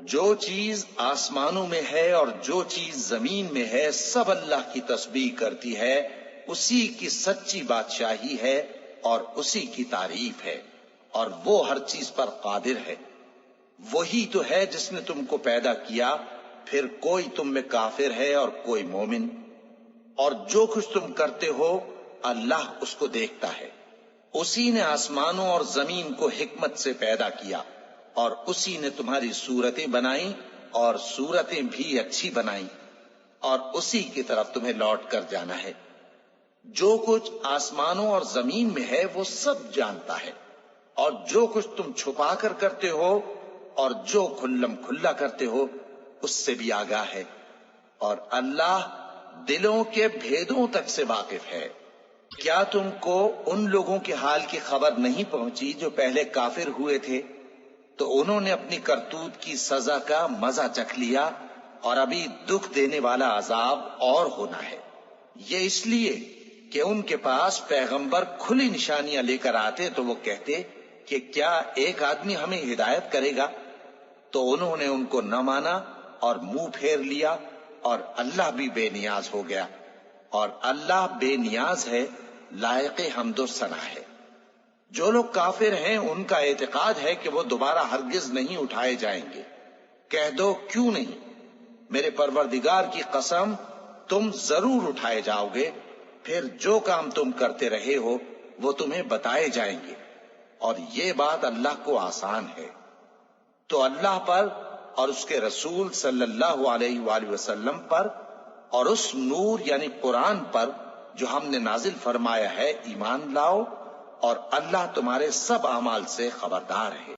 جو چیز آسمانوں میں ہے اور جو چیز زمین میں ہے سب اللہ کی تسبیح کرتی ہے، اسی کی سچی بادشاہی ہے اور اسی کی تعریف ہے، اور وہ ہر چیز پر قادر ہے۔ وہی تو ہے جس نے تم کو پیدا کیا، پھر کوئی تم میں کافر ہے اور کوئی مومن، اور جو کچھ تم کرتے ہو اللہ اس کو دیکھتا ہے۔ اسی نے آسمانوں اور زمین کو حکمت سے پیدا کیا، اور اسی نے تمہاری صورتیں بنائیں اور صورتیں بھی اچھی بنائیں، اور اسی کی طرف تمہیں لوٹ کر جانا ہے۔ جو کچھ آسمانوں اور زمین میں ہے وہ سب جانتا ہے، اور جو کچھ تم چھپا کر کرتے ہو اور جو کھلم کھلا کرتے ہو اس سے بھی آگاہ ہے، اور اللہ دلوں کے بھیدوں تک سے واقف ہے۔ کیا تم کو ان لوگوں کے حال کی خبر نہیں پہنچی جو پہلے کافر ہوئے تھے؟ تو انہوں نے اپنی کرتوت کی سزا کا مزہ چکھ لیا، اور ابھی دکھ دینے والا عذاب اور ہونا ہے۔ یہ اس لیے کہ ان کے پاس پیغمبر کھلی نشانیاں لے کر آتے تو وہ کہتے کہ کیا ایک آدمی ہمیں ہدایت کرے گا؟ تو انہوں نے ان کو نہ مانا اور منہ پھیر لیا، اور اللہ بھی بے نیاز ہو گیا، اور اللہ بے نیاز ہے، لائق حمد و ثنا ہے۔ جو لوگ کافر ہیں ان کا اعتقاد ہے کہ وہ دوبارہ ہرگز نہیں اٹھائے جائیں گے۔ کہہ دو کیوں نہیں؟ میرے پروردگار کی قسم تم ضرور اٹھائے جاؤ گے، پھر جو کام تم کرتے رہے ہو وہ تمہیں بتائے جائیں گے، اور یہ بات اللہ کو آسان ہے۔ تو اللہ پر اور اس کے رسول صلی اللہ علیہ وآلہ وسلم پر اور اس نور یعنی قرآن پر جو ہم نے نازل فرمایا ہے ایمان لاؤ، اور اللہ تمہارے سب اعمال سے خبردار ہے۔